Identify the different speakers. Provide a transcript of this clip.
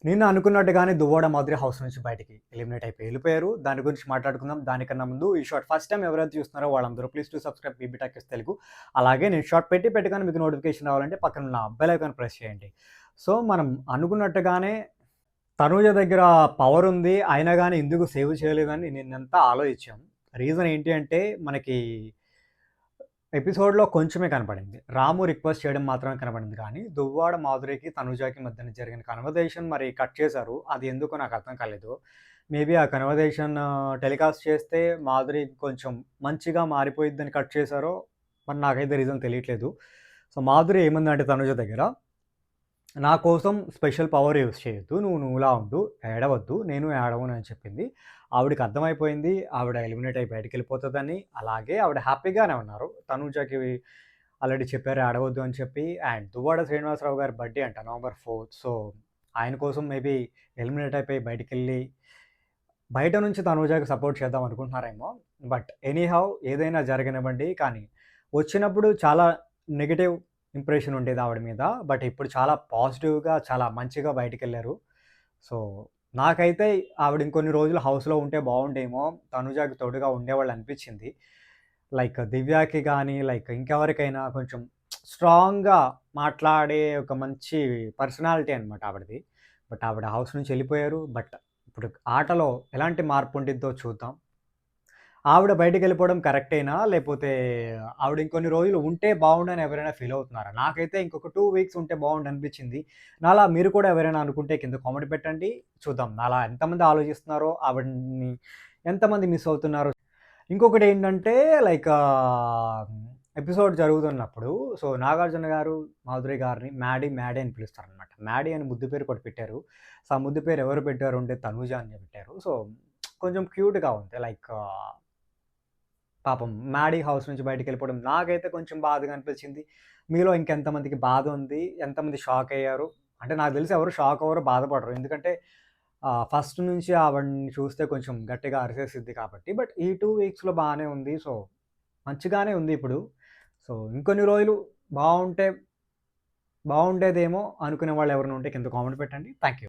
Speaker 1: నిన్న అనుకున్నట్టుగానే దువ్వాడ మాధురి హౌస్ నుంచి బయటికి ఎలిమినేట్ అయిపోయి వెళ్ళిపోయారు. దాని గురించి మాట్లాడుకుందాం. దానికన్నా ముందు ఈ షార్ట్ ఫస్ట్ టైమ్ ఎవరైతే చూస్తున్నారో వాళ్ళందరూ please to subscribe BB Talkies Telugu. అలాగే నేను షార్ట్ పెట్టగానే మీకు నోటిఫికేషన్ రావాలంటే పక్కన ఉన్న బెల్ ఐకాన్ ప్రెస్ చేయండి. సో, మనం అనుకున్నట్టుగానే తనూజ దగ్గర పవర్ ఉంది. అయినా గాని ఎందుకు సేవ్ చేయలేదని నిన్నంతా ఆలోచించాం. రీజన్ ఏంటి అంటే మనకి ఎపిసోడ్‌లో కొంచెమే కనపడింది. రాము రిక్వెస్ట్ చేయడం మాత్రమే కనపడింది కానీ, దువ్వాడ మాధురికి, తనుజాకి మధ్యన జరిగిన కన్వర్జేషన్ మరి కట్ చేశారు. అది ఎందుకో నాకు అర్థం కాలేదు. మేబీ ఆ కన్వర్జేషన్ టెలికాస్ట్ చేస్తే మాధురి కొంచెం మంచిగా మారిపోయిద్దని కట్ చేశారో, మరి నాకైతే రీజన్ తెలియట్లేదు. సో, మాధురి ఏమందంటే తనుజ దగ్గర, నా కోసం స్పెషల్ పవర్ యూజ్ చేయొద్దు. నువ్వులా ఉండు. ఏడవద్దు. నేను ఏడవను అని చెప్పింది. ఆవిడకి అర్థమైపోయింది. ఆవిడ ఎలిమినేట్ అయ్యి బయటికెళ్ళిపోతదని. అలాగే ఆవిడ హ్యాపీగానే ఉన్నారు. తనూజకి ఆల్రెడీ చెప్పారు ఏడవద్దు అని చెప్పి. అండ్ దువ్వాడ శ్రీనివాసరావు గారి బర్త్‌డే అంట నవంబర్ 4థ్. సో, ఆయన కోసం మేబీ ఎలిమినేట్ అయిపోయి బయటికెళ్ళి బయట నుంచి తనూజకి సపోర్ట్ చేద్దాం అనుకుంటున్నారేమో. బట్ ఎనీహౌ ఏదైనా జరగనివ్వండి. కానీ వచ్చినప్పుడు చాలా నెగెటివ్ ఇంప్రెషన్ ఉండేది ఆవిడ మీద. బట్ ఇప్పుడు చాలా పాజిటివ్‌గా చాలా మంచిగా బయటికెళ్లారు. సో, నాకైతే ఆవిడ ఇంకొన్ని రోజులు హౌస్‌లో ఉంటే బావుండేమో. తనుజాకి తోడుగా ఉండేవాళ్ళనిపిచ్చింది. లైక్ దివ్యాకి గానీ, లైక్ ఇంకెవరికైనా కొంచెం స్ట్రాంగ్‌గా మాట్లాడే ఒక మంచి పర్సనాలిటీ అనమాట ఆవిడది. బట్ ఆవిడ హౌస్ నుంచి ఎళ్ళిపోయారు. బట్ ఇప్పుడు ఆటలో ఎలాంటి మార్పు ఉండిద్దో చూద్దాం. ఆవిడ బయటికెళ్ళిపోవడం కరెక్టేనా? లేపోతే ఆవిడ ఇంకొన్ని రోజులు ఉంటే బావుండని ఎవరైనా ఫీల్ అవుతున్నారా? నాకైతే ఇంకొక 2 వీక్స్ ఉంటే బావుండనిపించింది. నాలా మీరు కూడా ఎవరైనా అనుకుంటే కింద కామెంట్ పెట్టండి. చూద్దాం నాలా ఎంతమంది ఆలోచిస్తున్నారో, ఆవిడని ఎంతమంది మిస్ అవుతున్నారో. ఇంకొకటేంటంటే లైక్ ఎపిసోడ్ జరుగుతున్నప్పుడు సో, నాగార్జున గారు, మాధురి గారిని మ్యాడీ అని పిలుస్తారనమాట. మ్యాడీ అని ముద్దు పేరు ఒకటి పెట్టారు. సో, ఆ ముద్దు పేరు ఎవరు పెట్టారు అంటే తనూజ అని పెట్టారు. సో, కొంచెం క్యూట్‌గా ఉంది. లైక్ పాపం మ్యాడీ హౌస్ నుంచి బయటికెళ్ళిపోవడం నాకైతే కొంచెం బాధగా అనిపించింది. మీలో ఇంకెంతమందికి బాధ ఉంది? ఎంతమంది షాక్ అయ్యారు? అంటే నాకు తెలిసి ఎవరు షాక్ అవ్వరు, బాధపడరు. ఎందుకంటే ఫస్ట్ నుంచి ఆవిడని చూస్తే కొంచెం గట్టిగా అరిసేసిద్ది కాబట్టి. బట్ ఈ 2 వీక్స్‌లో బానే ఉంది. సో, మంచిగానే ఉంది ఇప్పుడు. సో, ఇంకొన్ని రోజులు బావుంటే బావుండేదేమో అనుకునే వాళ్ళు ఎవరైనా ఉంటే కింద కామెంట్ పెట్టండి. Thank you.